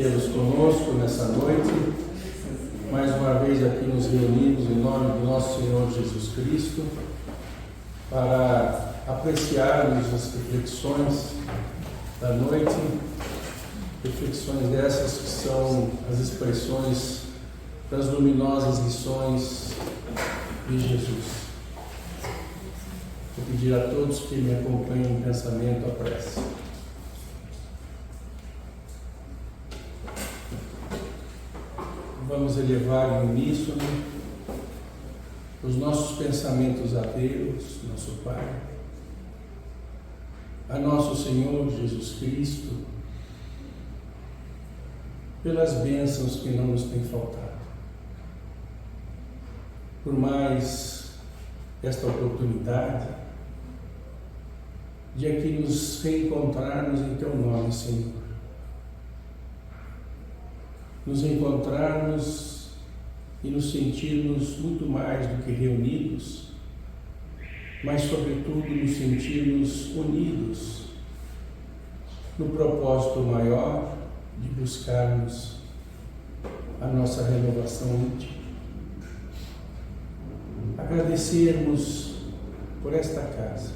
tê-los conosco nessa noite. Mais uma vez aqui nos reunimos em nome do nosso Senhor Jesus Cristo para apreciarmos as reflexões da noite, reflexões dessas que são as expressões das luminosas lições de Jesus. Vou pedir a todos que me acompanhem em pensamento à prece. Vamos elevar em uníssono os nossos pensamentos a Deus, nosso Pai, a nosso Senhor Jesus Cristo, pelas bênçãos que não nos têm faltado. Por mais esta oportunidade de aqui nos reencontrarmos em Teu nome, Senhor. Nos encontrarmos e nos sentirmos muito mais do que reunidos, mas sobretudo nos sentirmos unidos no propósito maior de buscarmos a nossa renovação íntima. Agradecermos por esta casa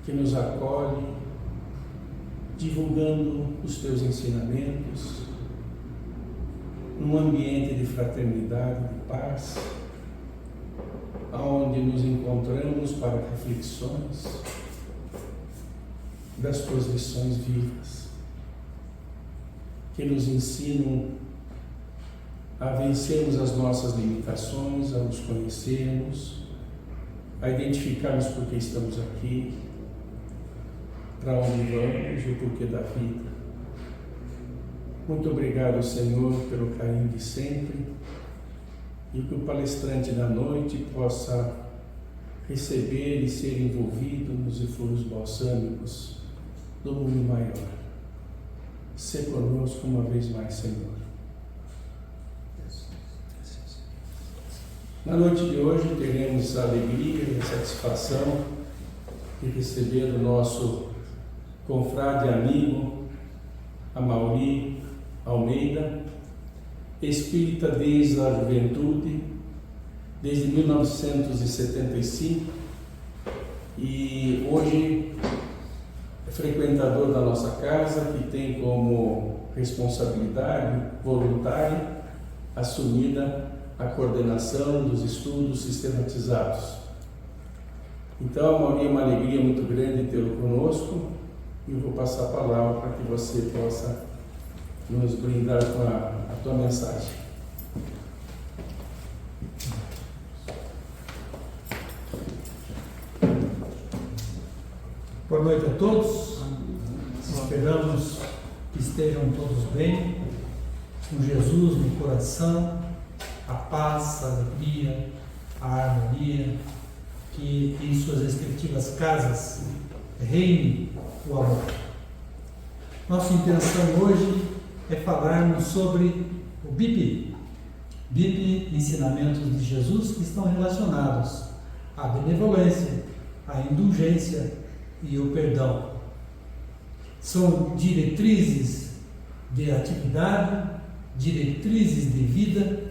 que nos acolhe, divulgando os Teus ensinamentos, num ambiente de fraternidade, de paz, onde nos encontramos para reflexões das Tuas lições vivas, que nos ensinam a vencermos as nossas limitações, a nos conhecermos, a identificarmos por que estamos aqui, para onde vamos e o porquê da vida. Muito obrigado, Senhor, pelo carinho de sempre, e que o palestrante da noite possa receber e ser envolvido nos efluos balsâmicos do mundo maior. Sê conosco uma vez mais, Senhor. Na noite de hoje teremos a alegria e a satisfação de receber o nosso confrade amigo Amaury Almeida, espírita desde a juventude, desde 1975, e hoje é frequentador da nossa casa, que tem como responsabilidade voluntária assumida a coordenação dos estudos sistematizados. Então, Amaury, é uma alegria muito grande tê-lo conosco, e eu vou passar a palavra para que você possa nos brindar com a tua mensagem. Boa noite a todos. Esperamos que estejam todos bem, com Jesus no coração, a paz, a alegria, a harmonia, que em suas respectivas casas reine o amor. Nossa intenção hoje é falarmos sobre o BIP, ensinamentos de Jesus, que estão relacionados à benevolência, à indulgência e ao perdão. São diretrizes de atividade, diretrizes de vida,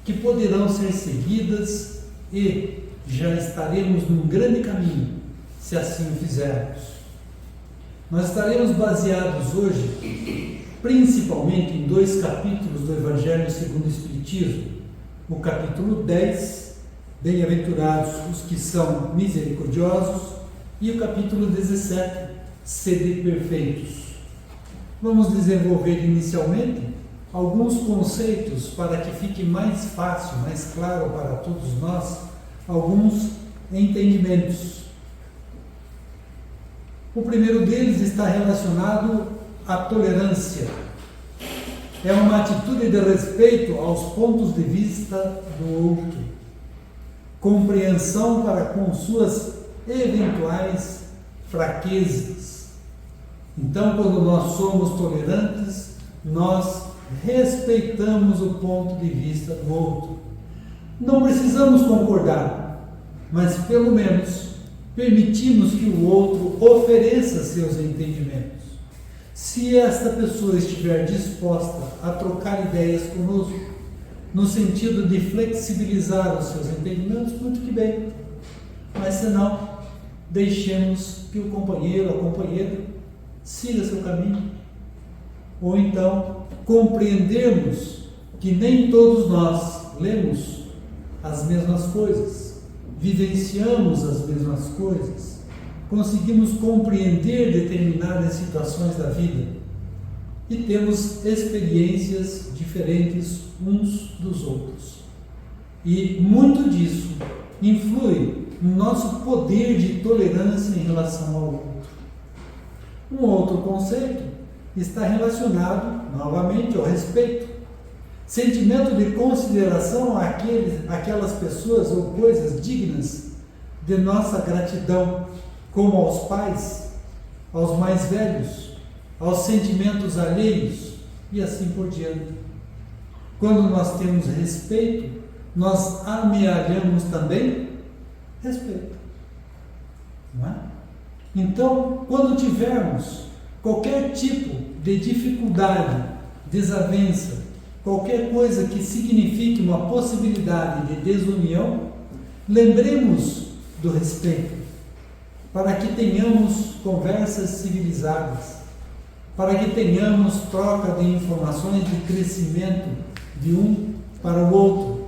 que poderão ser seguidas e já estaremos num grande caminho, se assim o fizermos. Nós estaremos baseados hoje principalmente em 2 capítulos do Evangelho segundo o Espiritismo. O capítulo 10, Bem-aventurados os que são misericordiosos, e o capítulo 17, Sede perfeitos. Vamos desenvolver inicialmente alguns conceitos para que fique mais fácil, mais claro para todos nós, alguns entendimentos. O primeiro deles está relacionado à tolerância. É uma atitude de respeito aos pontos de vista do outro, compreensão para com suas eventuais fraquezas. Então, quando nós somos tolerantes, nós respeitamos o ponto de vista do outro. Não precisamos concordar, mas pelo menos permitimos que o outro ofereça seus entendimentos. Se esta pessoa estiver disposta a trocar ideias conosco, no sentido de flexibilizar os seus entendimentos, muito que bem. Mas se não, deixemos que o companheiro ou a companheira siga seu caminho. Ou então, compreendermos que nem todos nós lemos as mesmas coisas, vivenciamos as mesmas coisas, conseguimos compreender determinadas situações da vida e temos experiências diferentes uns dos outros. E muito disso influi no nosso poder de tolerância em relação ao outro. Um outro conceito está relacionado, novamente, ao respeito. Sentimento de consideração àquelas pessoas ou coisas dignas de nossa gratidão, como aos pais, aos mais velhos, aos sentimentos alheios e assim por diante. Quando nós temos respeito, nós amealhamos também respeito. Não é? Então, quando tivermos qualquer tipo de dificuldade, desavença, qualquer coisa que signifique uma possibilidade de desunião, lembremos do respeito, para que tenhamos conversas civilizadas, para que tenhamos troca de informações de crescimento de um para o outro,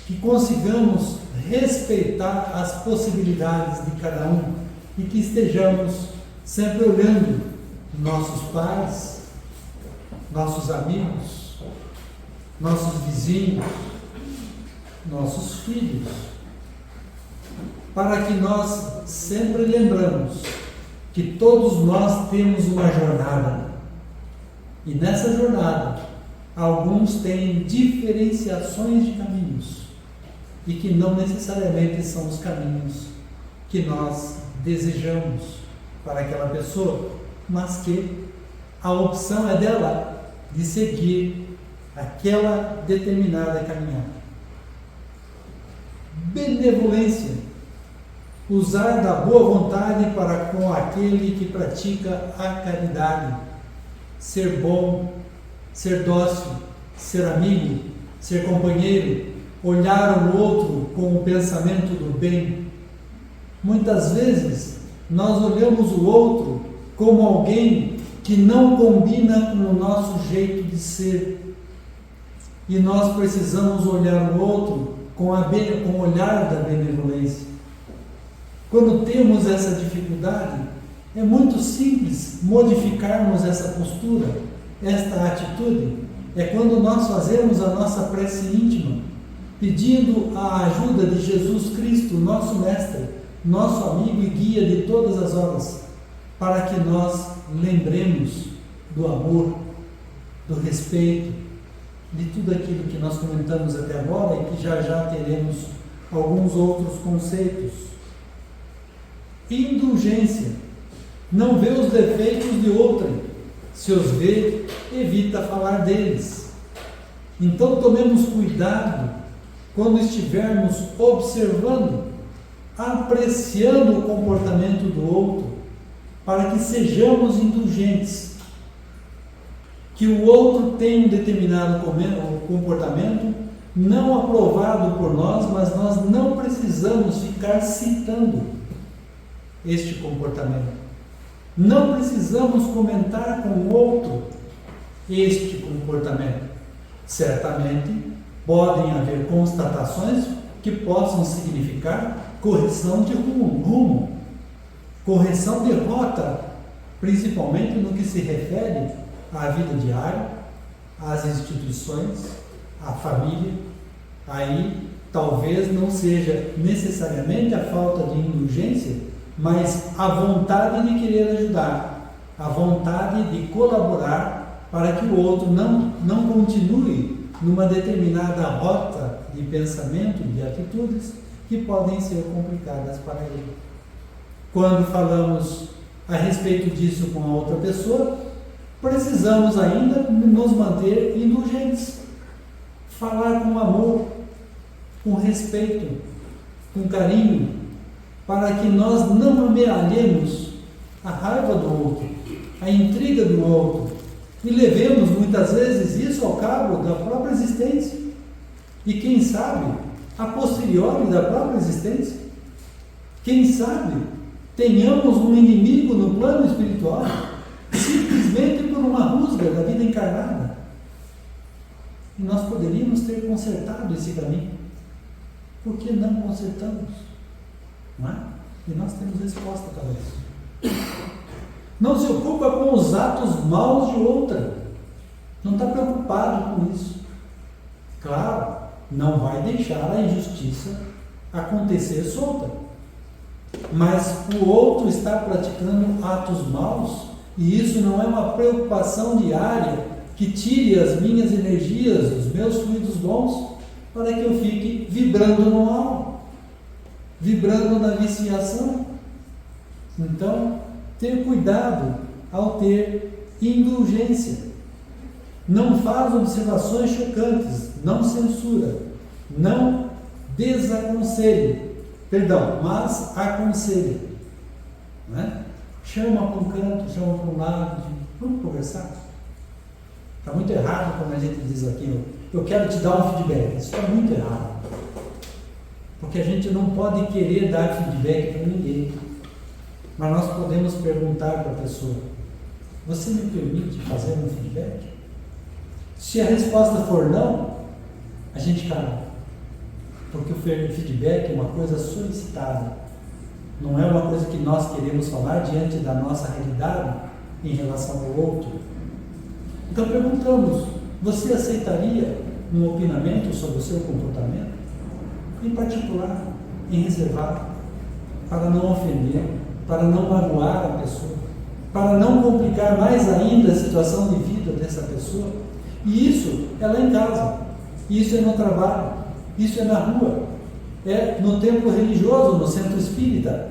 que consigamos respeitar as possibilidades de cada um e que estejamos sempre olhando nossos pais, nossos amigos, nossos vizinhos, nossos filhos, para que nós sempre lembramos que todos nós temos uma jornada e nessa jornada alguns têm diferenciações de caminhos e que não necessariamente são os caminhos que nós desejamos para aquela pessoa, mas que a opção é dela de seguir aquela determinada caminhada. Benevolência, usar da boa vontade para com aquele que pratica a caridade, ser bom, ser dócil, ser amigo, ser companheiro, olhar o outro com o pensamento do bem. Muitas vezes nós olhamos o outro como alguém que não combina com o nosso jeito de ser. E nós precisamos olhar o outro com o olhar da benevolência. Quando temos essa dificuldade, é muito simples modificarmos essa postura, esta atitude. É quando nós fazemos a nossa prece íntima, pedindo a ajuda de Jesus Cristo, nosso Mestre, nosso amigo e guia de todas as horas, para que nós lembremos do amor, do respeito, de tudo aquilo que nós comentamos até agora e que já teremos alguns outros conceitos. Indulgência, não vê os defeitos de outrem, se os vê, evita falar deles. Então tomemos cuidado quando estivermos observando, apreciando o comportamento do outro, para que sejamos indulgentes. Que o outro tem um determinado comportamento não aprovado por nós, mas nós não precisamos ficar citando este comportamento. Não precisamos comentar com o outro este comportamento. Certamente podem haver constatações que possam significar correção de rumo, correção de rota, principalmente no que se refere à vida diária, às instituições, à família. Aí talvez não seja necessariamente a falta de indulgência, mas a vontade de querer ajudar, a vontade de colaborar para que o outro não continue numa determinada rota de pensamento, de atitudes que podem ser complicadas para ele. Quando falamos a respeito disso com a outra pessoa, precisamos ainda nos manter indulgentes, falar com amor, com respeito, com carinho, para que nós não amealhemos a raiva do outro, a intriga do outro e levemos muitas vezes isso ao cabo da própria existência e quem sabe a posteriori da própria existência, quem sabe tenhamos um inimigo no plano espiritual simplesmente por uma rusga da vida encarnada e nós poderíamos ter consertado esse caminho. Por que não consertamos? Não é? E nós temos resposta para isso. Não se ocupa com os atos maus de outra. Não está preocupado com isso. Claro, não vai deixar a injustiça acontecer solta. Mas o outro está praticando atos maus e isso não é uma preocupação diária que tire as minhas energias, os meus fluidos bons, para que eu fique vibrando no mal, vibrando na viciação. Então, ter cuidado ao ter indulgência. Não faz observações chocantes, não censura, não desaconselhe, mas aconselha. Não é? Chama para um canto, chama para um lado, vamos conversar. Está muito errado quando a gente diz aqui, eu quero te dar um feedback. Isso está muito errado. Porque a gente não pode querer dar feedback para ninguém. Mas nós podemos perguntar para a pessoa, você me permite fazer um feedback? Se a resposta for não, a gente cala. Porque o feedback é uma coisa solicitada. Não é uma coisa que nós queremos falar diante da nossa realidade em relação ao outro. Então perguntamos, você aceitaria um opinamento sobre o seu comportamento? Em particular, em reservado, para não ofender, para não magoar a pessoa, para não complicar mais ainda a situação de vida dessa pessoa. E isso é lá em casa, isso é no trabalho, isso é na rua, é no templo religioso, no centro espírita.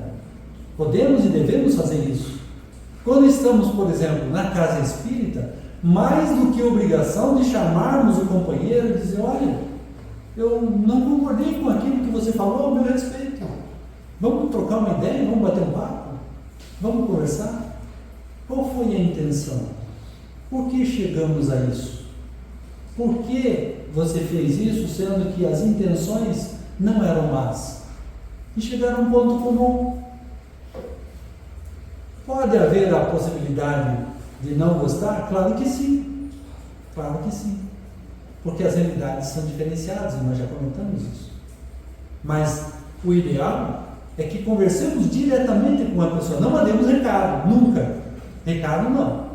Podemos e devemos fazer isso. Quando estamos, por exemplo, na casa espírita, mais do que obrigação de chamarmos o companheiro e dizer, olha, eu não concordei com aquilo que você falou ao meu respeito. Vamos trocar uma ideia, vamos bater um papo, vamos conversar. Qual foi a intenção? Por que chegamos a isso? Por que você fez isso, sendo que as intenções não eram más? E chegaram a um ponto comum. Pode haver a possibilidade de não gostar? Claro que sim. Claro que sim. Porque as realidades são diferenciadas, e nós já comentamos isso. Mas o ideal é que conversemos diretamente com a pessoa. Não mandemos recado, nunca. Recado não.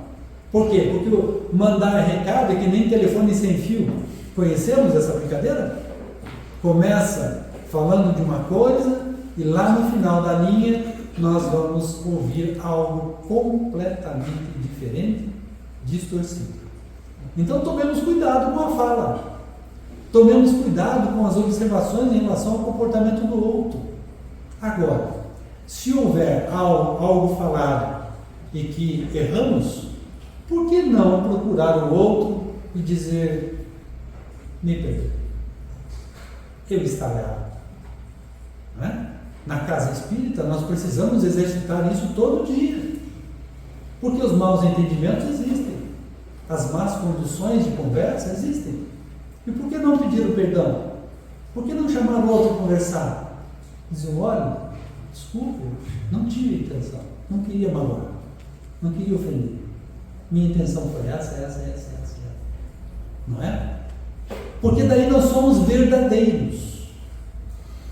Por quê? Porque mandar recado é que nem telefone sem fio. Conhecemos essa brincadeira? Começa falando de uma coisa e lá no final da linha nós vamos ouvir algo completamente diferente, distorcido. Então tomemos cuidado com a fala. Tomemos cuidado com as observações em relação ao comportamento do outro. Agora, se houver algo falado e que erramos, por que não procurar o outro e dizer, me perdoe, eu estava errado? Não é? Na casa espírita, nós precisamos exercitar isso todo dia, porque os maus entendimentos existem, as más conduções de conversa existem. E por que não pedir o perdão? Por que não chamar o outro a conversar? Dizer, olha, desculpe, não tive intenção, não queria magoar, não queria ofender. Minha intenção foi essa. Não é? Porque daí nós somos verdadeiros.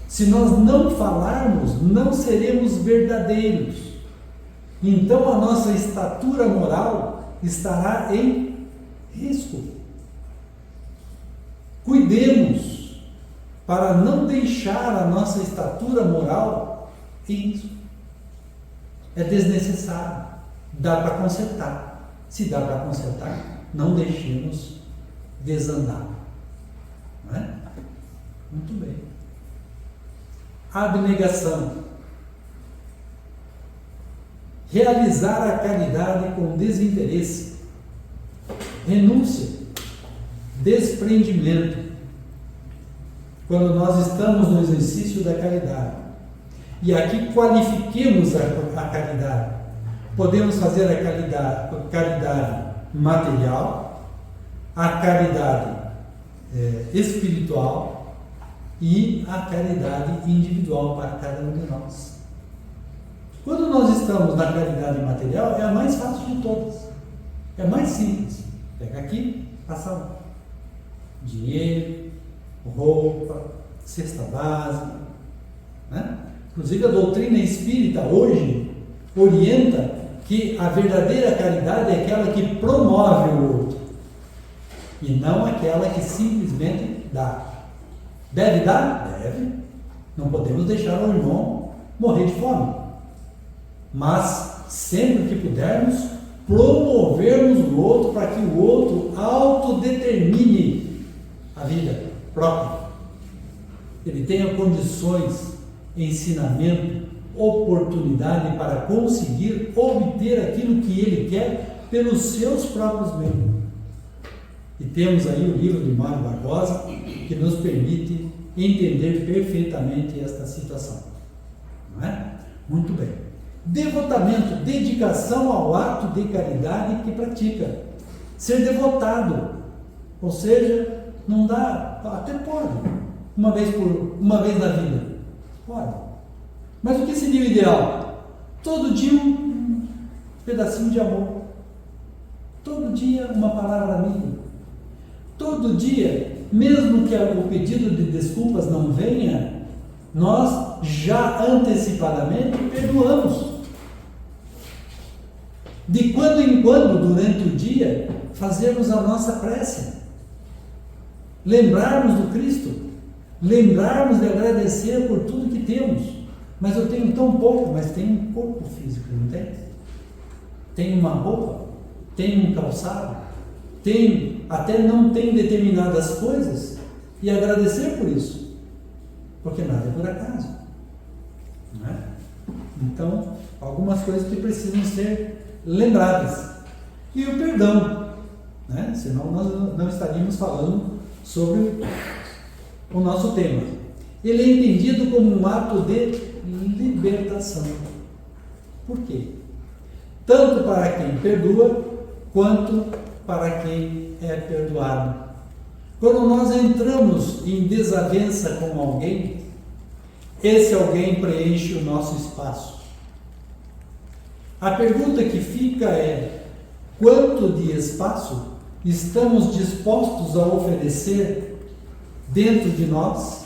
Se nós não falarmos, não seremos verdadeiros. Então a nossa estatura moral estará em risco. Cuidemos para não deixar a nossa estatura moral em risco. É desnecessário. Dá para consertar. Se dá para consertar, não deixemos desandar. Não é? Muito bem. Abnegação. Realizar a caridade com desinteresse. Renúncia. Desprendimento. Quando nós estamos no exercício da caridade. E aqui qualifiquemos a caridade. podemos fazer a caridade material, a caridade espiritual e a caridade individual para cada um de nós. Quando nós estamos na caridade material, é a mais fácil de todas, é a mais simples. Pega aqui, passa lá. Dinheiro, roupa, cesta básica, né? Inclusive a doutrina espírita hoje orienta que a verdadeira caridade é aquela que promove o outro e não aquela que simplesmente dá. Deve dar? Deve. Não podemos deixar o irmão morrer de fome, mas sempre que pudermos, promovermos o outro para que o outro autodetermine a vida própria. Ele tenha condições, ensinamento, oportunidade para conseguir obter aquilo que ele quer pelos seus próprios meios. E temos aí o livro de Mário Barbosa, que nos permite entender perfeitamente esta situação. Não é? Muito bem. Devotamento, dedicação ao ato de caridade que pratica. Ser devotado, ou seja, não dá, até pode, uma vez na vida, pode. Mas o que seria o ideal? Todo dia um pedacinho de amor, todo dia uma palavra amiga, todo dia, mesmo que o pedido de desculpas não venha, nós já antecipadamente perdoamos. De quando em quando, durante o dia, fazemos a nossa prece, lembrarmos do Cristo, lembrarmos de agradecer por tudo que temos. Mas eu tenho tão pouco, mas tenho um corpo físico, não tem? Tenho uma roupa, tenho um calçado, até não tenho determinadas coisas, e agradecer por isso, porque nada é por acaso, não é? Então, algumas coisas que precisam ser lembradas. E o perdão, né? Senão nós não estaríamos falando sobre o nosso tema. Ele é entendido como um ato de libertação. Por quê? Tanto para quem perdoa, quanto para quem é perdoado. Quando nós entramos em desavença com alguém, esse alguém preenche o nosso espaço. A pergunta que fica é: quanto de espaço estamos dispostos a oferecer dentro de nós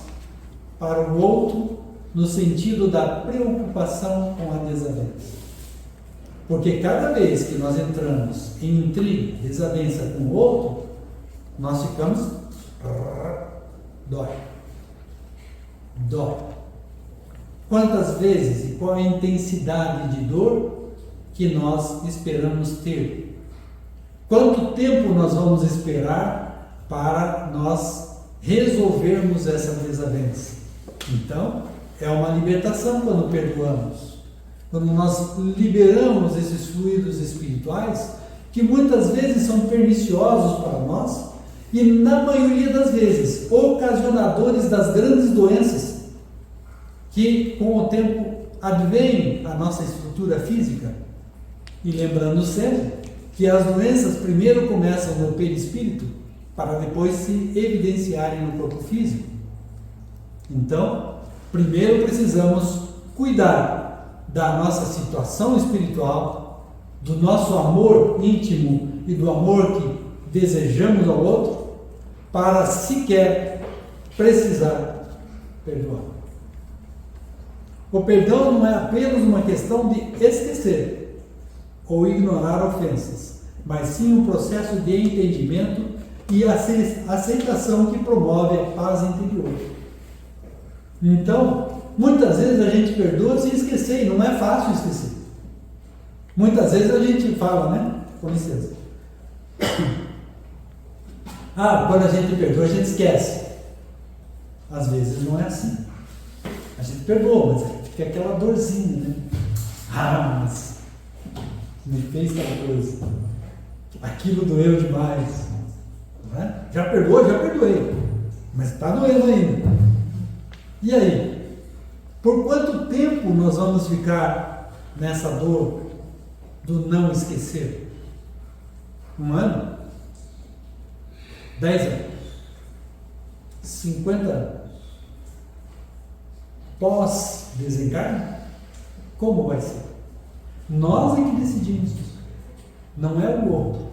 para o outro, no sentido da preocupação com a desavença? Porque cada vez que nós entramos em intriga, desavença com o outro, nós ficamos dói. Quantas vezes e qual a intensidade de dor que nós esperamos ter? Quanto tempo nós vamos esperar para nós resolvermos essa desavença? Então, é uma libertação quando perdoamos. Quando nós liberamos esses fluidos espirituais, que muitas vezes são perniciosos para nós, e na maioria das vezes, ocasionadores das grandes doenças, que com o tempo advêm à nossa estrutura física. E lembrando sempre que as doenças primeiro começam no perispírito, para depois se evidenciarem no corpo físico. Então, primeiro precisamos cuidar da nossa situação espiritual, do nosso amor íntimo e do amor que desejamos ao outro, para sequer precisar perdoar. O perdão não é apenas uma questão de esquecer ou ignorar ofensas, mas sim um processo de entendimento e aceitação que promove a paz interior. Então, muitas vezes a gente perdoa sem esquecer, e não é fácil esquecer. Muitas vezes a gente fala, né? Com licença. Quando a gente perdoa, a gente esquece. Às vezes não é assim. A gente perdoa, mas fica aquela dorzinha, né? Mas me fez tal coisa. Aquilo doeu demais. Não é? Já perdoou? Já perdoei. Mas está doendo ainda. E aí? Por quanto tempo nós vamos ficar nessa dor do não esquecer? 1 ano? 10 anos? 50 anos? Pós-desencarne? Como vai ser? Nós é que decidimos isso, não é o outro.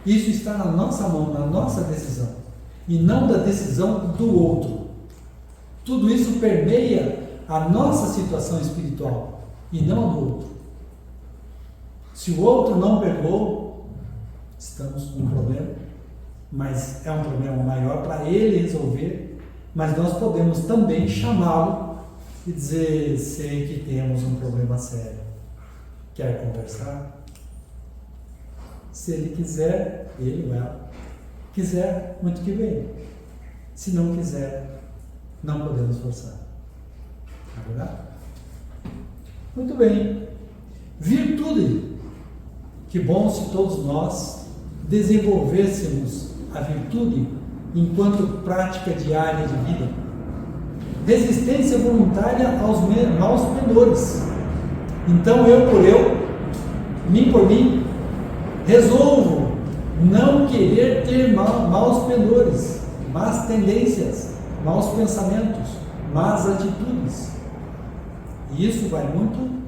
Isso está na nossa mão, na nossa decisão, e não da decisão do outro. Tudo isso permeia a nossa situação espiritual e não a do outro. Se o outro não perdoou, estamos com um problema, mas é um problema maior para ele resolver, mas nós podemos também chamá-lo e dizer: sei que temos um problema sério, quer conversar? Se ele quiser, ele ou ela quiser, muito que bem. Se não quiser, não podemos forçar. Não é verdade? Muito bem. Virtude. Que bom se todos nós desenvolvêssemos a virtude enquanto prática diária de vida. Resistência voluntária aos maus pendores. Então mim por mim, resolvo não querer ter maus pendores, más tendências, maus pensamentos, más atitudes. E isso vai muito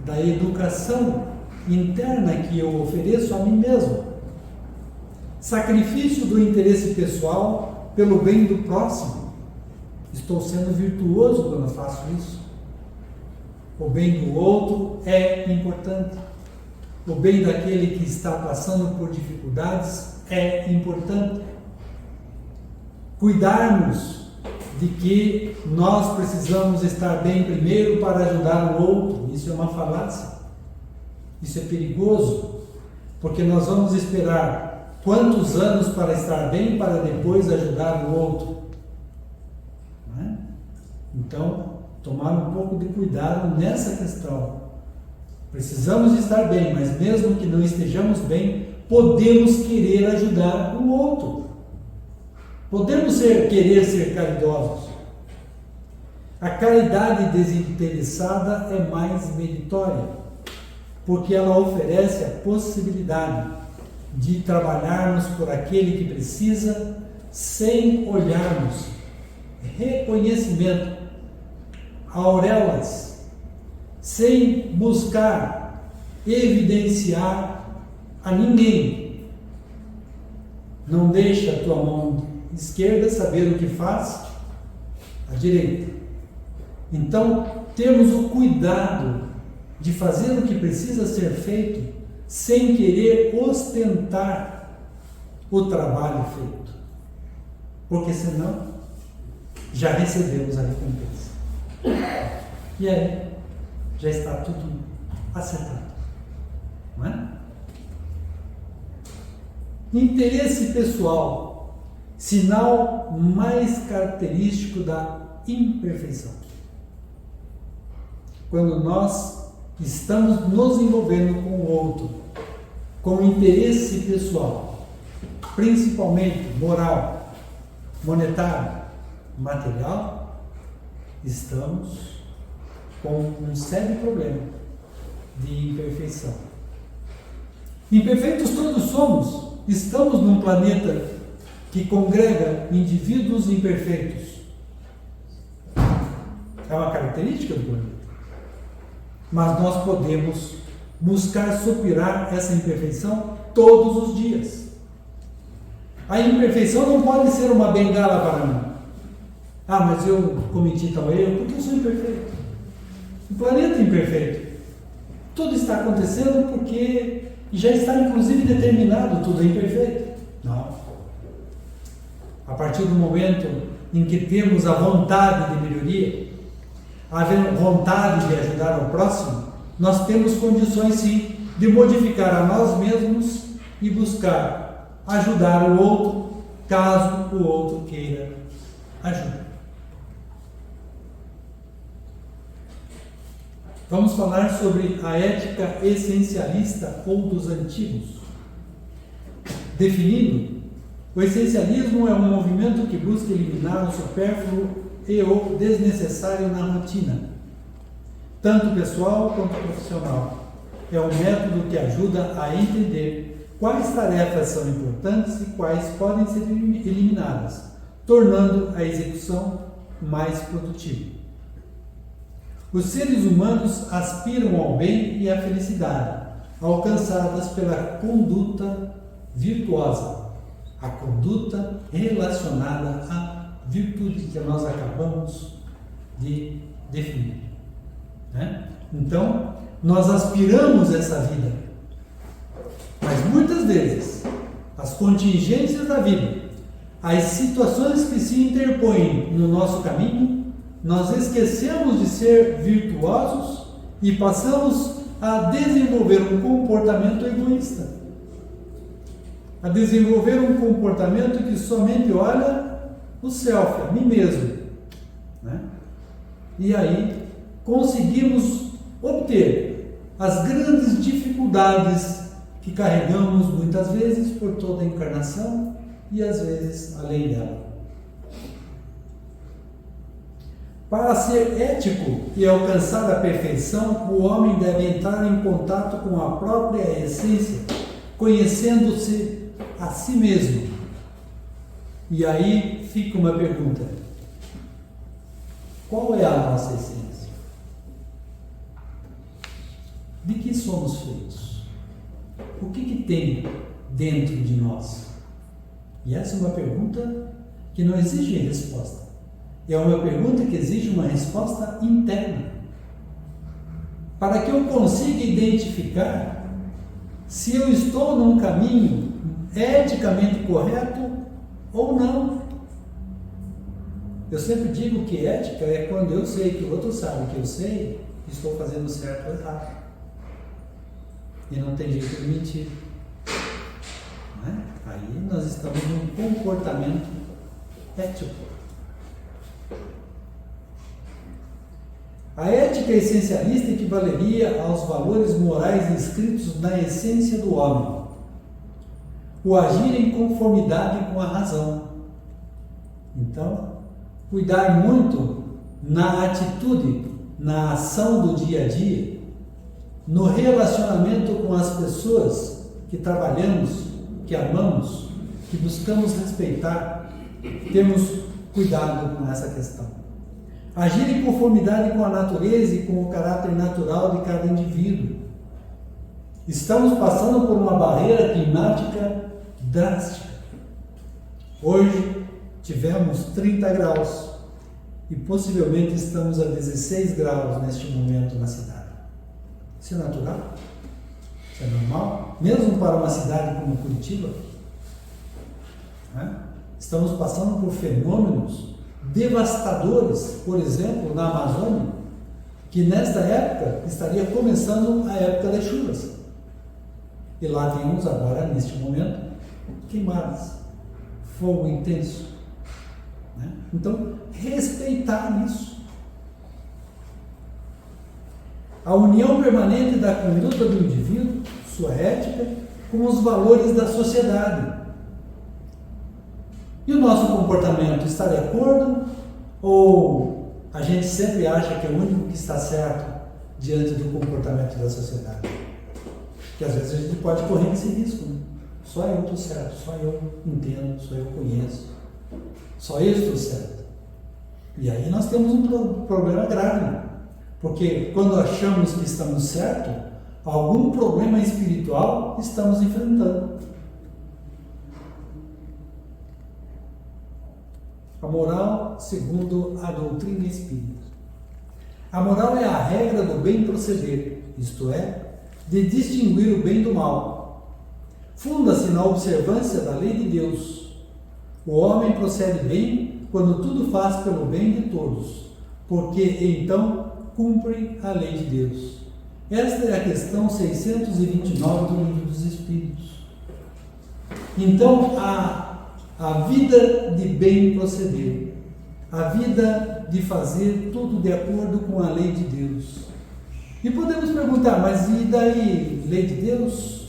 da educação interna que eu ofereço a mim mesmo. Sacrifício do interesse pessoal pelo bem do próximo. Estou sendo virtuoso quando faço isso. O bem do outro é importante. O bem daquele que está passando por dificuldades é importante. Cuidarmos de que nós precisamos estar bem primeiro para ajudar o outro. Isso é uma falácia. Isso é perigoso, porque nós vamos esperar quantos anos para estar bem para depois ajudar o outro. Não é? Então, tomar um pouco de cuidado nessa questão. Precisamos estar bem, mas mesmo que não estejamos bem, podemos querer ajudar o outro. Podemos querer ser caridosos. A caridade desinteressada é mais meritória, porque ela oferece a possibilidade de trabalharmos por aquele que precisa sem olharmos reconhecimento, auréolas, sem buscar evidenciar a ninguém. Não deixa a tua mão esquerda saber o que faz a direita. Então, temos o cuidado de fazer o que precisa ser feito sem querer ostentar o trabalho feito, porque senão já recebemos a recompensa e aí já está tudo acertado, não é? Interesse pessoal, sinal mais característico da imperfeição. Quando nós estamos nos envolvendo com o outro, com interesse pessoal, principalmente moral, monetário, material, estamos com um sério problema de imperfeição. Imperfeitos todos somos, estamos num planeta que congrega indivíduos imperfeitos. É uma característica do planeta. Mas nós podemos buscar superar essa imperfeição todos os dias. A imperfeição não pode ser uma bengala para mim. Ah, mas eu cometi tal erro porque eu sou imperfeito. O planeta é imperfeito. Tudo está acontecendo porque já está inclusive determinado, tudo é imperfeito. Não. A partir do momento em que temos a vontade de melhoria, a vontade de ajudar ao próximo, nós temos condições sim de modificar a nós mesmos e buscar ajudar o outro, caso o outro queira ajuda. Vamos falar sobre a ética essencialista ou dos antigos. Definindo, o essencialismo é um movimento que busca eliminar o supérfluo e o desnecessário na rotina, tanto pessoal quanto profissional, é um método que ajuda a entender quais tarefas são importantes e quais podem ser eliminadas, tornando a execução mais produtiva. Os seres humanos aspiram ao bem e à felicidade, alcançadas pela conduta virtuosa, a conduta relacionada à virtude que nós acabamos de definir, né? Então, nós aspiramos essa vida, mas muitas vezes as contingências da vida, as situações que se interpõem no nosso caminho, nós esquecemos de ser virtuosos e passamos a desenvolver um comportamento egoísta, a desenvolver um comportamento que somente olha o self, a mim mesmo, né? E aí conseguimos obter as grandes dificuldades que carregamos muitas vezes por toda a encarnação e às vezes além dela. Para ser ético e alcançar a perfeição, o homem deve entrar em contato com a própria essência, conhecendo-se a si mesmo. E aí fica uma pergunta: qual é a nossa essência? De que somos feitos? O que tem dentro de nós? E essa é uma pergunta que não exige resposta. É uma pergunta que exige uma resposta interna. Para que eu consiga identificar se eu estou num caminho eticamente correto ou não. Eu sempre digo que ética é quando eu sei que o outro sabe que eu sei, estou fazendo certo ou errado. E não tem jeito de mentir. Não é? Aí nós estamos num comportamento ético. A ética essencialista equivaleria aos valores morais inscritos na essência do homem, o agir em conformidade com a razão. Então, cuidar muito na atitude, na ação do dia a dia, no relacionamento com as pessoas que trabalhamos, que amamos, que buscamos respeitar, temos cuidado com essa questão. Agir em conformidade com a natureza e com o caráter natural de cada indivíduo. Estamos passando por uma barreira climática drástica. Hoje tivemos 30 graus e possivelmente estamos a 16 graus neste momento na cidade. Isso é natural? Isso é normal? Mesmo para uma cidade como Curitiba? Né? Estamos passando por fenômenos devastadores, por exemplo, na Amazônia, que nesta época estaria começando a época das chuvas. E lá temos agora, neste momento, queimadas, fogo intenso. Né? Então, respeitar isso. A união permanente da conduta do indivíduo, sua ética, com os valores da sociedade. E o nosso comportamento está de acordo? Ou a gente sempre acha que é o único que está certo diante do comportamento da sociedade? Porque às vezes a gente pode correr esse risco, né? Só eu estou certo, só eu entendo, só eu conheço, só eu estou certo. E aí nós temos um problema grave, porque quando achamos que estamos certos, algum problema espiritual estamos enfrentando. A moral segundo a doutrina espírita. A moral é a regra do bem proceder, isto é, de distinguir o bem do mal. Funda-se na observância da lei de Deus. O homem procede bem quando tudo faz pelo bem de todos, porque então cumpre a lei de Deus. Esta é a questão 629 do Livro dos Espíritos. Então, a vida de bem proceder, a vida de fazer tudo de acordo com a lei de Deus. E podemos perguntar, mas e daí, lei de Deus?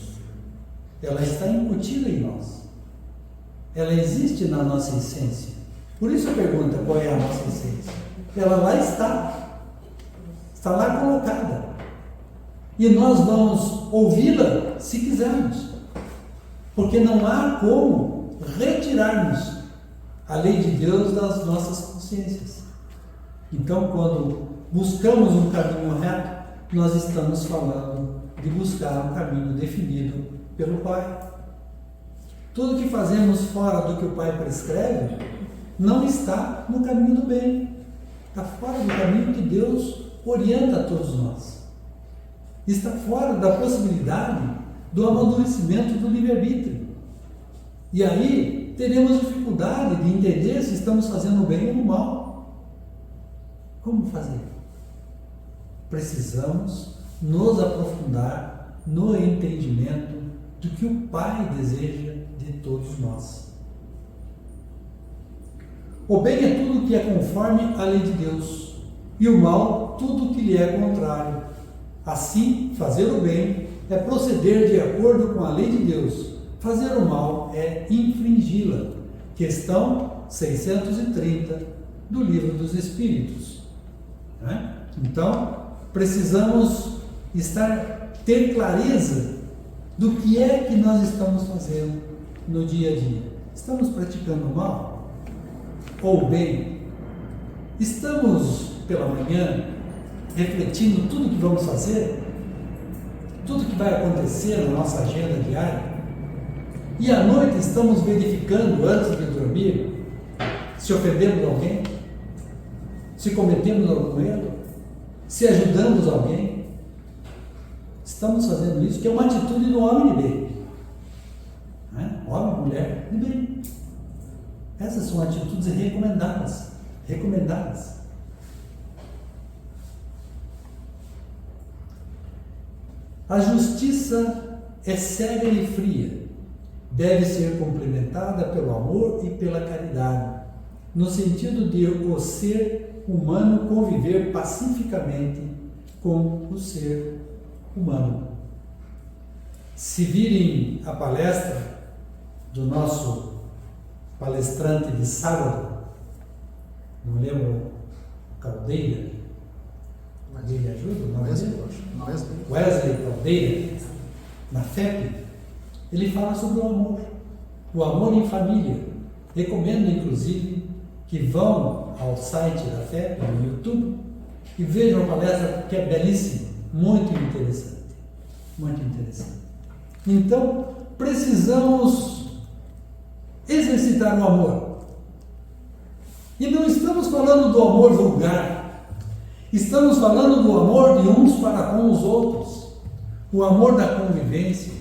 Ela está incutida em nós. Ela existe na nossa essência. Por isso a pergunta, qual é a nossa essência? Ela lá está lá colocada. E nós vamos ouvi-la se quisermos, porque não há como retirarmos a lei de Deus das nossas consciências. Então, quando buscamos um caminho reto, nós estamos falando de buscar um caminho definido pelo Pai. Tudo que fazemos fora do que o Pai prescreve não está no caminho do bem, está fora do caminho que Deus orienta a todos nós. Está fora da possibilidade do amadurecimento do livre-arbítrio. E aí teremos dificuldade de entender se estamos fazendo o bem ou o mal. Como fazer? Precisamos nos aprofundar no entendimento do que o Pai deseja de todos nós. O bem é tudo que é conforme à lei de Deus, e o mal tudo que lhe é contrário. Assim, fazer o bem é proceder de acordo com a lei de Deus. Fazer o mal é infringi-la. Questão 630 do Livro dos Espíritos. Então, precisamos ter clareza do que é que nós estamos fazendo no dia a dia. Estamos praticando o mal ou o bem? Estamos, pela manhã, refletindo tudo que vamos fazer? Tudo que vai acontecer na nossa agenda diária? E à noite estamos verificando, antes de dormir, se ofendemos alguém? Se cometemos algum erro? Se ajudamos alguém? Estamos fazendo isso, que é uma atitude do homem de bem. Homem, mulher de bem. Essas são atitudes recomendadas. A justiça é séria e fria. Deve ser complementada pelo amor e pela caridade, no sentido de o ser humano conviver pacificamente com o ser humano. Se virem a palestra do nosso palestrante de sábado, não lembro, Caldeira, me ajuda? Wesley Caldeira, na FEP, ele fala sobre o amor em família. Recomendo, inclusive, que vão ao site da FEP, no YouTube, e vejam a palestra, que é belíssima, muito interessante. Então, precisamos exercitar o amor. E não estamos falando do amor vulgar, estamos falando do amor de uns para com os outros, o amor da convivência,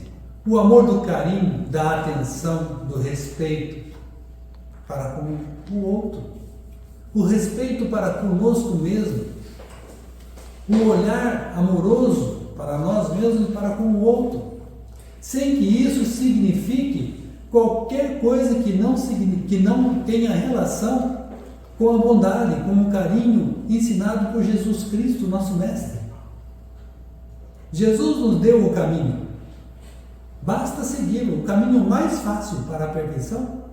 o amor do carinho, da atenção, do respeito para com o outro, o respeito para conosco mesmo, o olhar amoroso para nós mesmos e para com o outro, sem que isso signifique qualquer coisa que não tenha relação com a bondade, com o carinho ensinado por Jesus Cristo, nosso Mestre. Jesus nos deu o caminho, basta segui-lo. O caminho mais fácil para a perfeição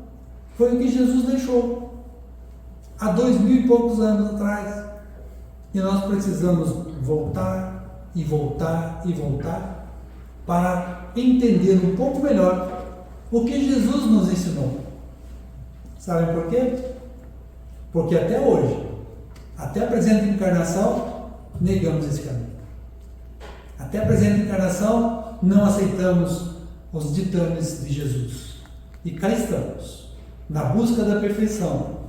foi o que Jesus deixou há 2000 e poucos anos atrás. E nós precisamos voltar e voltar e voltar para entender um pouco melhor o que Jesus nos ensinou. Sabem por quê? Porque até hoje, até a presente encarnação, negamos esse caminho. Até a presente encarnação, não aceitamos os ditames de Jesus. E cá estamos, na busca da perfeição.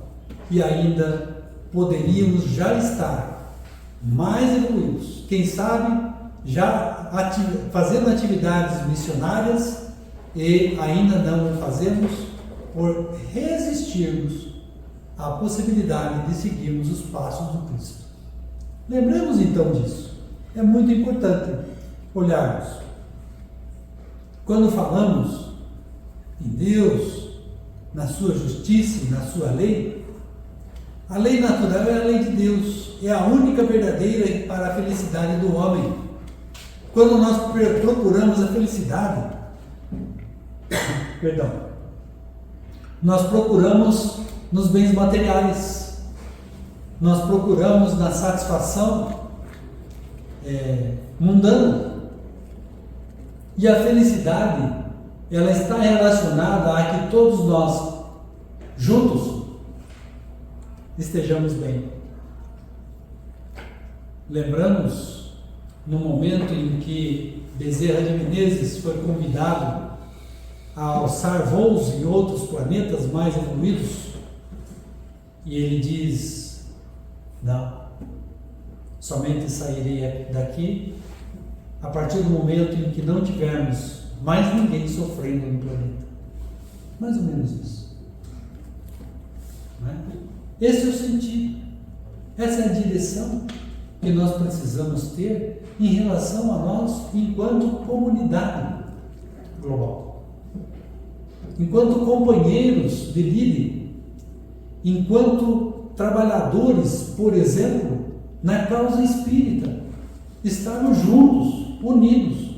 E ainda poderíamos já estar mais evoluídos. Quem sabe, já fazendo atividades missionárias e ainda não o fazemos por resistirmos à possibilidade de seguirmos os passos do Cristo. Lembremos então disso. É muito importante olharmos. Quando falamos em Deus, na sua justiça e na sua lei, a lei natural é a lei de Deus, é a única verdadeira para a felicidade do homem. Quando nós procuramos a felicidade, nós procuramos nos bens materiais, nós procuramos na satisfação mundana, E a felicidade, ela está relacionada a que todos nós, juntos, estejamos bem. Lembramos, no momento em que Bezerra de Menezes foi convidado a alçar voos em outros planetas mais evoluídos, e ele diz: não, somente sairei daqui a partir do momento em que não tivermos mais ninguém sofrendo no planeta. Mais ou menos isso. Não é? Esse é o sentido, essa é a direção que nós precisamos ter em relação a nós enquanto comunidade global, enquanto companheiros de vida, enquanto trabalhadores, por exemplo, na causa espírita, estarmos juntos, unidos,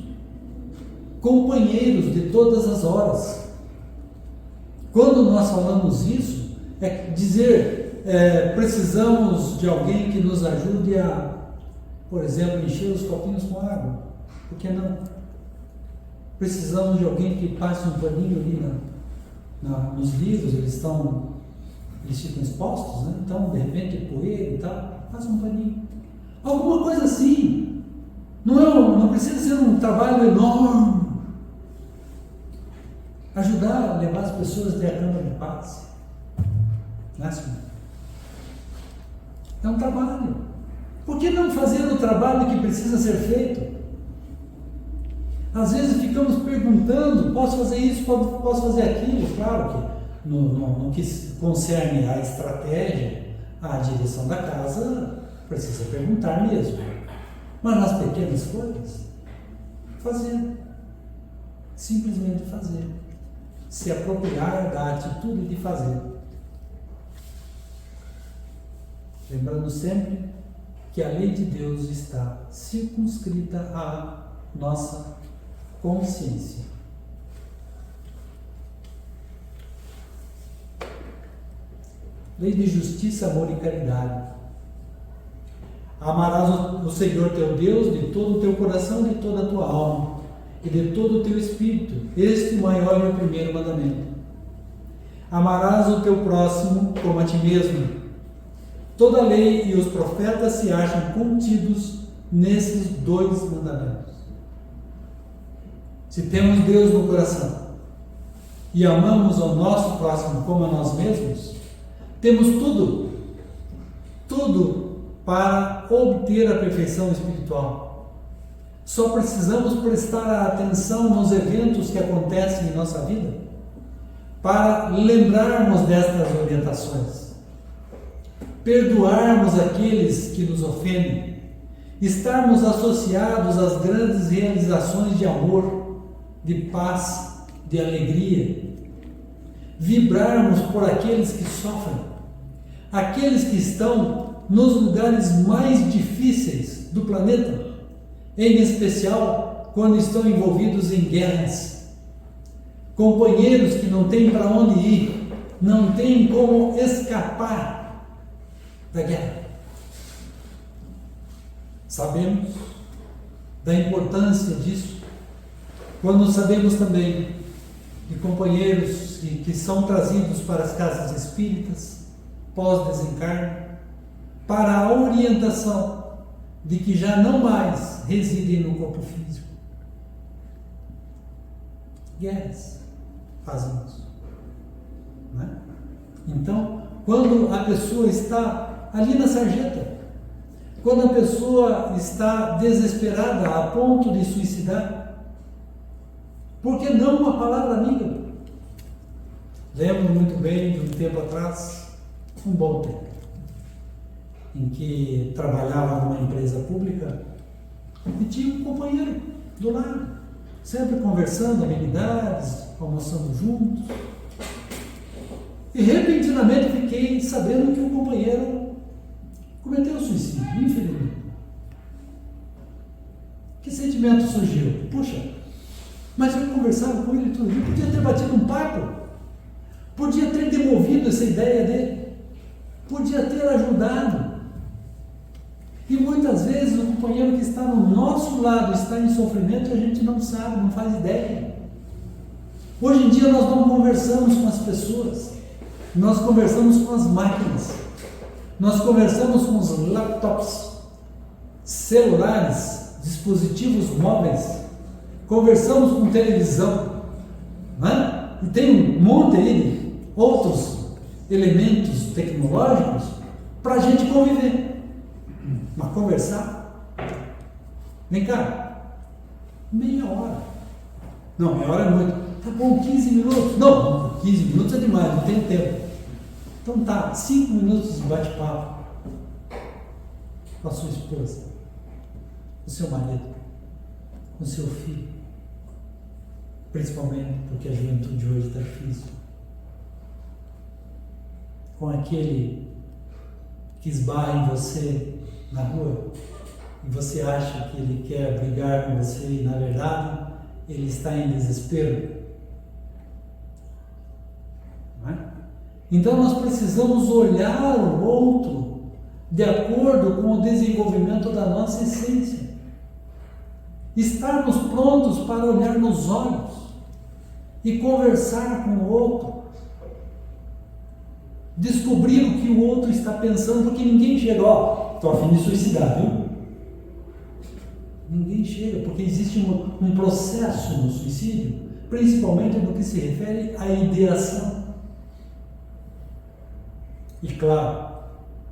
companheiros de todas as horas. Quando nós falamos isso, é dizer, precisamos de alguém que nos ajude a, por exemplo, encher os copinhos com água. Por que não? Precisamos de alguém que passe um paninho ali nos livros, eles ficam expostos, né? Então, de repente, poeira e tal, passa um paninho. Alguma coisa assim. Não precisa ser um trabalho enorme. Ajudar a levar as pessoas até a cama de paz. Não é assim? É um trabalho. Por que não fazer o trabalho que precisa ser feito? Às vezes ficamos perguntando: posso fazer isso, posso fazer aquilo? Claro que no que concerne a estratégia, a direção da casa, precisa perguntar mesmo. Mas nas pequenas coisas, fazer. Simplesmente fazer. Se apropriar da atitude de fazer. Lembrando sempre que a lei de Deus está circunscrita à nossa consciência. Lei de justiça, amor e caridade. Amarás o Senhor teu Deus de todo o teu coração, de toda a tua alma e de todo o teu espírito. Este maior é o primeiro mandamento. Amarás o teu próximo como a ti mesmo. Toda a lei e os profetas se acham contidos nesses dois mandamentos. Se temos Deus no coração e amamos ao nosso próximo como a nós mesmos, temos tudo para obter a perfeição espiritual. Só precisamos prestar atenção nos eventos que acontecem em nossa vida para lembrarmos destas orientações, perdoarmos aqueles que nos ofendem, estarmos associados às grandes realizações de amor, de paz, de alegria, vibrarmos por aqueles que sofrem, aqueles que estão nos lugares mais difíceis do planeta, em especial quando estão envolvidos em guerras, companheiros que não têm para onde ir, não têm como escapar da guerra. Sabemos da importância disso quando sabemos também de companheiros que são trazidos para as casas espíritas pós-desencarne para a orientação de que já não mais residem no corpo físico. Guerras fazem isso, né? Então, quando a pessoa está ali na sarjeta, quando a pessoa está desesperada a ponto de suicidar, por que não uma palavra amiga? Lembro muito bem de um tempo atrás, um bom tempo, em que trabalhava numa empresa pública e tinha um companheiro do lado, sempre conversando, amenidades, almoçando juntos. E repentinamente fiquei sabendo que o companheiro cometeu suicídio, infelizmente. Que sentimento surgiu? Puxa, mas eu conversava com ele todo dia, podia ter batido um papo, podia ter devolvido essa ideia dele, podia ter ajudado. E muitas vezes o companheiro que está no nosso lado está em sofrimento e a gente não sabe, não faz ideia. Hoje em dia nós não conversamos com as pessoas, nós conversamos com as máquinas, nós conversamos com os laptops, celulares, dispositivos móveis, conversamos com televisão, não é? E tem um monte aí de outros elementos tecnológicos para a gente conviver. Mas conversar? Vem cá, meia hora. Não, meia hora é muito. Tá bom, 15 minutos. Não, 15 minutos é demais, não tem tempo. Então tá, 5 minutos de bate-papo com a sua esposa, com o seu marido, com o seu filho. Principalmente porque a juventude hoje está difícil. Com aquele que esbarra em você na rua e você acha que ele quer brigar com você e na verdade ele está em desespero. Não é? Então nós precisamos olhar o outro de acordo com o desenvolvimento da nossa essência. Estarmos prontos para olhar nos olhos e conversar com o outro. Descobrir o que o outro está pensando, porque ninguém chega, estou a fim de suicidar, viu? Ninguém chega, porque existe um processo no suicídio, principalmente no que se refere à ideação. E claro,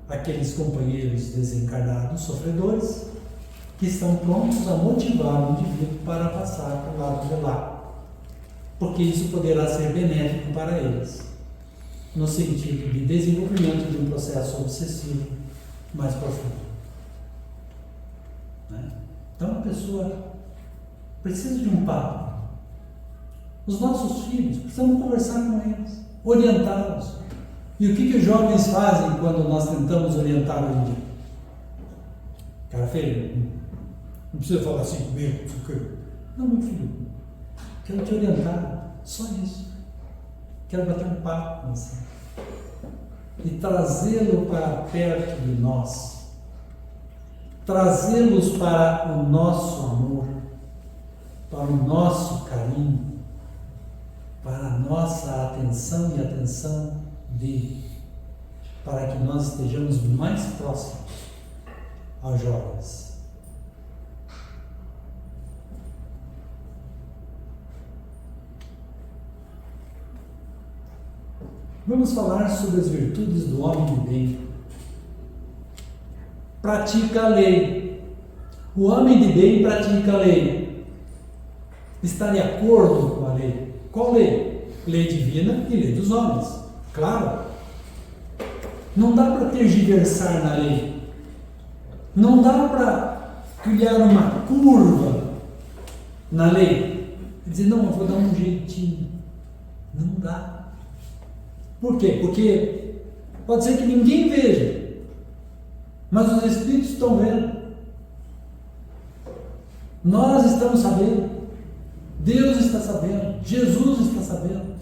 aqueles companheiros desencarnados, sofredores, que estão prontos a motivar o indivíduo para passar para o lado de lá, porque isso poderá ser benéfico para eles, no sentido de desenvolvimento de um processo obsessivo mais profundo. Né? Então a pessoa precisa de um papo. Os nossos filhos, precisamos conversar com eles, orientá-los. E o que os jovens fazem quando nós tentamos orientar hoje em dia? Cara feio, não precisa falar assim comigo. Não, meu filho, quero te orientar, só isso. Quero bater um papo com você e trazê-lo para perto de nós, trazê-los para o nosso amor, para o nosso carinho, para a nossa atenção e atenção dele, para que nós estejamos mais próximos aos jovens. Vamos falar sobre as virtudes do homem de bem. Pratica a lei. O homem de bem pratica a lei. Está de acordo com a lei. Qual lei? Lei divina e lei dos homens. Claro. Não dá para tergiversar na lei. Não dá para criar uma curva na lei. Dizer, não, eu vou dar um jeitinho. Não dá. Por quê? Porque pode ser que ninguém veja, mas os Espíritos estão vendo. Nós estamos sabendo. Deus está sabendo. Jesus está sabendo.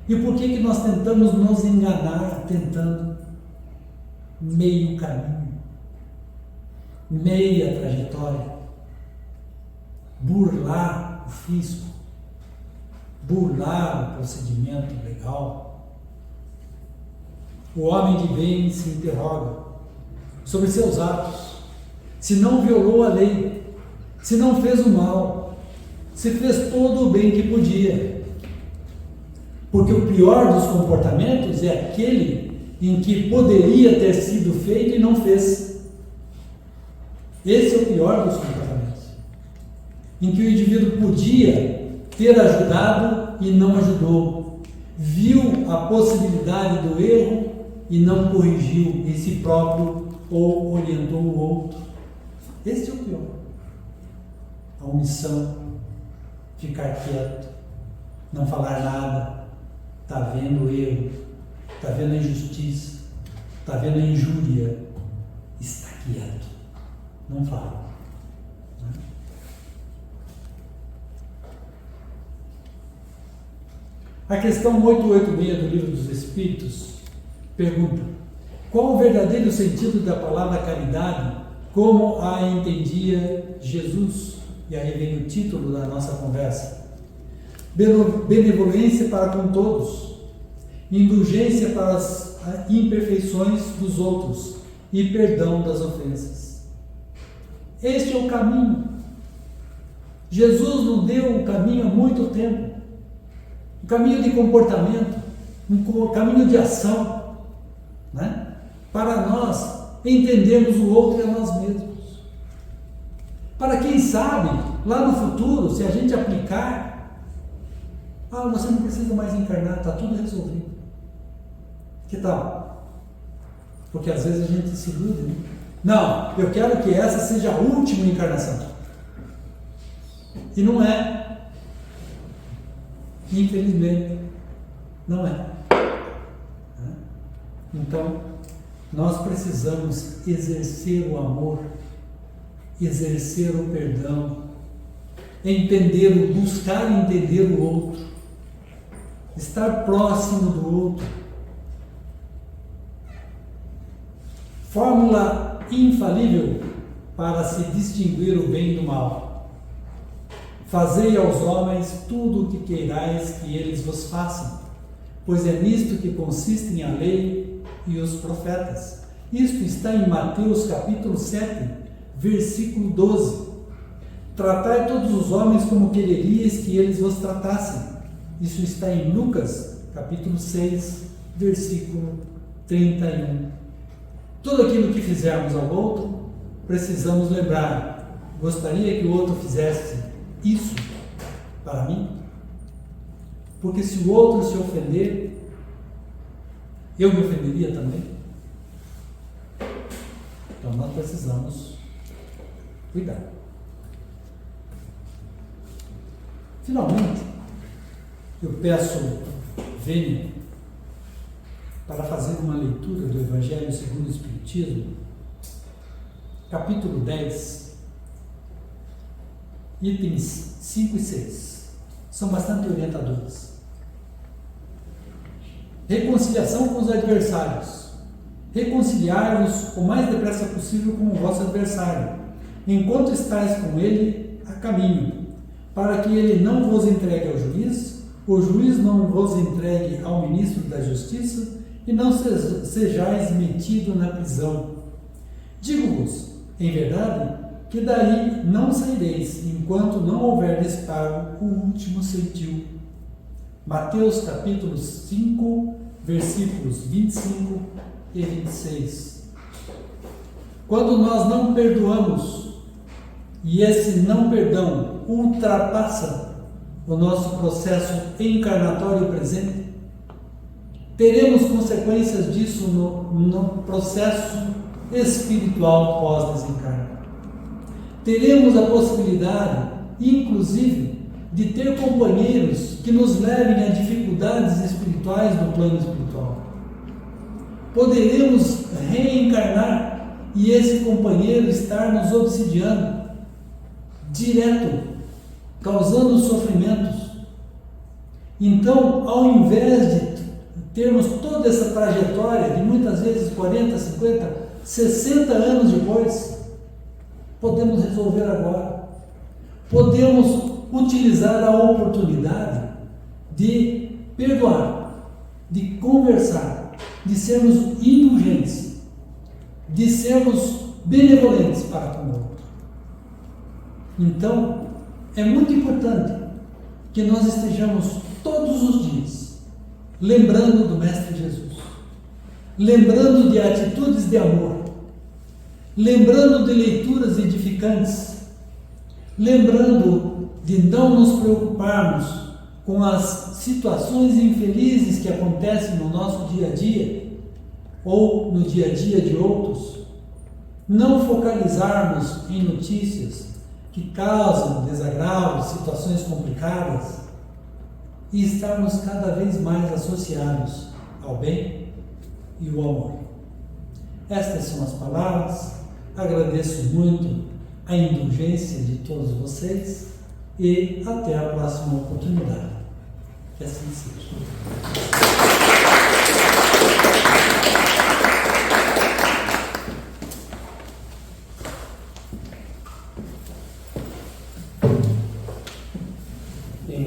E por que nós tentamos nos enganar, tentando meio caminho, meia trajetória, burlar o fisco, burlar o procedimento legal? O homem de bem se interroga sobre seus atos, se não violou a lei, se não fez o mal, se fez todo o bem que podia. Porque o pior dos comportamentos é aquele em que poderia ter sido feito e não fez. Esse é o pior dos comportamentos, em que o indivíduo podia ter ajudado e não ajudou, viu a possibilidade do erro e não corrigiu em si próprio ou orientou o outro. Esse é o pior. A omissão, ficar quieto, não falar nada, está vendo o erro, está vendo a injustiça, está vendo a injúria, está quieto, não fala. A questão 886 do Livro dos Espíritos pergunta: qual o verdadeiro sentido da palavra caridade como a entendia Jesus. E aí vem o título da nossa conversa. Benevolência para com todos, indulgência para as imperfeições dos outros e perdão das ofensas. Este é o caminho. Jesus nos deu um caminho há muito tempo, um caminho de comportamento, um caminho de ação, né? Para nós entendermos o outro e a nós mesmos. Para quem sabe, lá no futuro, se a gente aplicar, você não precisa mais encarnar, está tudo resolvido. Que tal? Porque às vezes a gente se ilude, né? Não, eu quero que essa seja a última encarnação. E não é. Infelizmente, não é. Então, nós precisamos exercer o amor, exercer o perdão, buscar entender o outro, estar próximo do outro. Fórmula infalível para se distinguir o bem do mal. Fazei aos homens tudo o que queirais que eles vos façam, pois é nisto que consistem a lei e os profetas. Isto está em Mateus capítulo 7, versículo 12. Tratai todos os homens como quereríeis que eles vos tratassem. Isso está em Lucas capítulo 6, versículo 31. Tudo aquilo que fizermos ao outro, precisamos lembrar: gostaria que o outro fizesse isso para mim? Porque se o outro se ofender, eu me ofenderia também. Então nós precisamos cuidar. Finalmente, eu peço, venha para fazer uma leitura do Evangelho segundo o Espiritismo, capítulo 10, itens 5 e 6. São bastante orientadores. Reconciliação com os adversários. Reconciliai-vos o mais depressa possível com o vosso adversário, enquanto estáis com ele a caminho, para que ele não vos entregue ao juiz, o juiz não vos entregue ao ministro da Justiça, e não sejais metido na prisão. Digo-vos, em verdade, que daí não saireis, enquanto não houverdes pago o último ceitil. Mateus capítulo 5, versículos 25 e 26. Quando nós não perdoamos, e esse não perdão ultrapassa o nosso processo encarnatório presente, teremos consequências disso no processo espiritual pós-desencarne. Teremos a possibilidade, inclusive, de ter companheiros que nos levem a dificuldades espirituais no plano espiritual. Poderemos reencarnar e esse companheiro estar nos obsidiando, direto, causando sofrimentos. Então, ao invés de termos toda essa trajetória de muitas vezes 40, 50, 60 anos depois, podemos resolver agora. Podemos utilizar a oportunidade de perdoar, de conversar, de sermos indulgentes, de sermos benevolentes para com o outro. Então, é muito importante que nós estejamos todos os dias lembrando do Mestre Jesus, lembrando de atitudes de amor, lembrando de leituras edificantes, lembrando de não nos preocuparmos com as situações infelizes que acontecem no nosso dia a dia ou no dia a dia de outros, não focalizarmos em notícias que causam desagravos, situações complicadas, e estarmos cada vez mais associados ao bem e ao amor. Estas são as palavras. Agradeço muito a indulgência de todos vocês e até a próxima oportunidade. Que assim seja.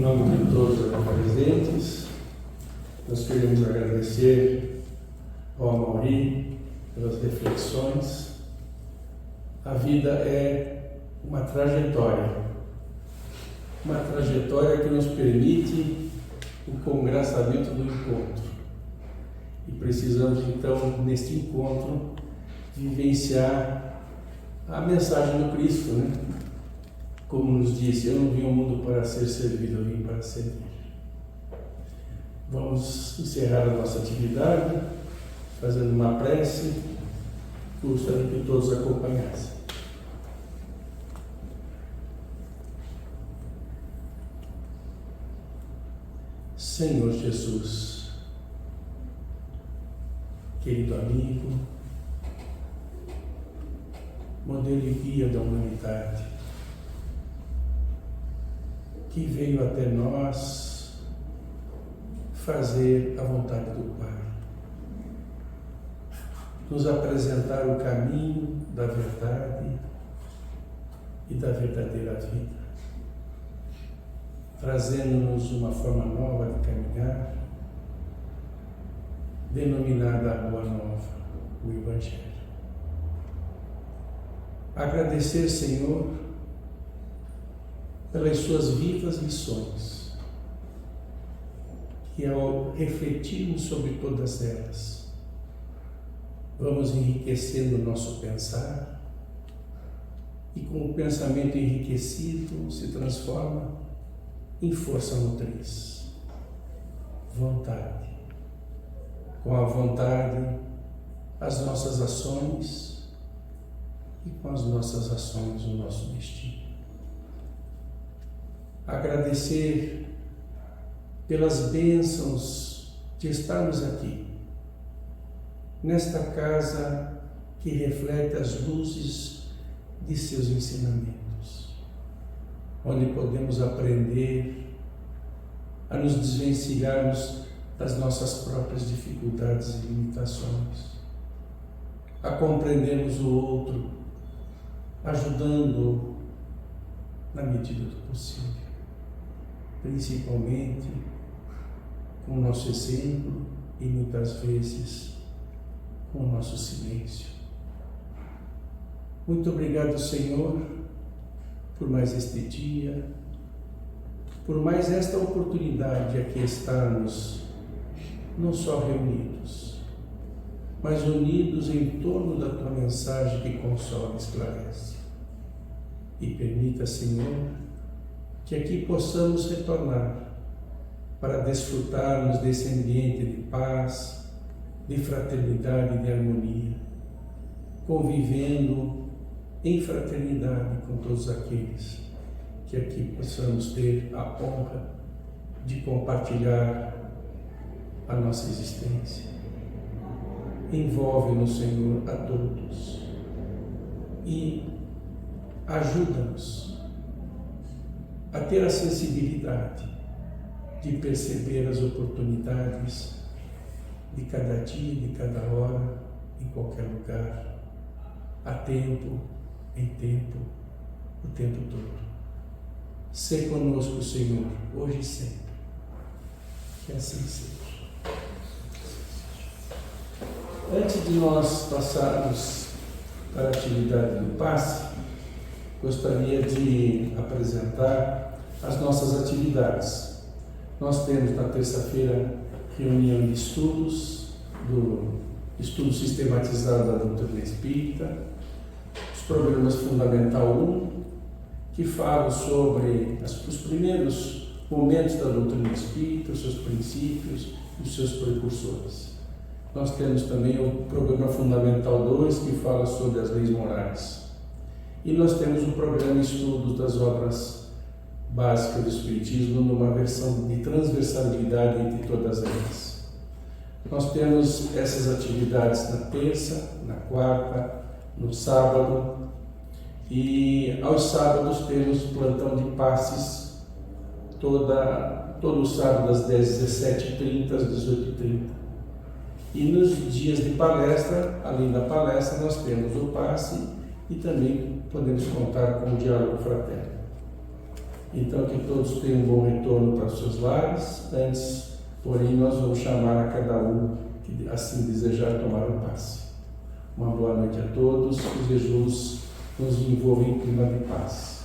Em nome de todos os presentes, nós queremos agradecer ao Amaury pelas reflexões. A vida é uma trajetória que nos permite o congraçamento do encontro. E precisamos então, neste encontro, vivenciar a mensagem do Cristo, né? Como nos disse, eu não vim ao mundo para ser servido, eu vim para servir. Vamos encerrar a nossa atividade fazendo uma prece. Gostaria que todos acompanhassem. Senhor Jesus, querido amigo, modelo e guia da humanidade, que veio até nós fazer a vontade do Pai, nos apresentar o caminho da verdade e da verdadeira vida, trazendo-nos uma forma nova de caminhar, denominada a Boa Nova, o Evangelho. Agradecer, Senhor, pelas suas vivas lições, que ao refletirmos sobre todas elas, vamos enriquecendo o nosso pensar, e com o pensamento enriquecido se transforma em força motriz, vontade. Com a vontade, as nossas ações, e com as nossas ações, o nosso destino. Agradecer pelas bênçãos de estarmos aqui, nesta casa que reflete as luzes de seus ensinamentos, onde podemos aprender a nos desvencilharmos das nossas próprias dificuldades e limitações, a compreendermos o outro, ajudando na medida do possível, principalmente com o nosso exemplo e muitas vezes com o nosso silêncio. Muito obrigado, Senhor, por mais este dia, por mais esta oportunidade de aqui estarmos, não só reunidos, mas unidos em torno da Tua mensagem que consola e esclarece. E permita, Senhor, que aqui possamos retornar para desfrutarmos desse ambiente de paz, de fraternidade e de harmonia, convivendo em fraternidade com todos aqueles que aqui possamos ter a honra de compartilhar a nossa existência. Envolve-nos, Senhor, a todos e ajuda-nos a ter a sensibilidade de perceber as oportunidades de cada dia, de cada hora, em qualquer lugar, a tempo, em tempo, o tempo todo. Sê conosco, Senhor, hoje e sempre. Que assim seja. Antes de nós passarmos para a atividade do passe, gostaria de apresentar as nossas atividades. Nós temos na terça-feira reunião de estudos, do estudo sistematizado da doutrina espírita, os programas Fundamental 1, que falam sobre os primeiros momentos da doutrina espírita, os seus princípios e os seus precursores. Nós temos também o programa Fundamental 2, que fala sobre as leis morais. E nós temos o programa Estudos das Obras Básicas do Espiritismo, numa versão de transversalidade entre todas elas. Nós temos essas atividades na terça, na quarta, no sábado, e aos sábados temos plantão de passes todo sábado às 17h30, às 18h30. E nos dias de palestra, além da palestra, nós temos o passe e também podemos contar com o diálogo fraterno. Então, que todos tenham um bom retorno para os seus lares. Antes, porém, nós vamos chamar a cada um que assim desejar tomar o passe. Uma boa noite a todos. Que Jesus nos envolva em clima de paz.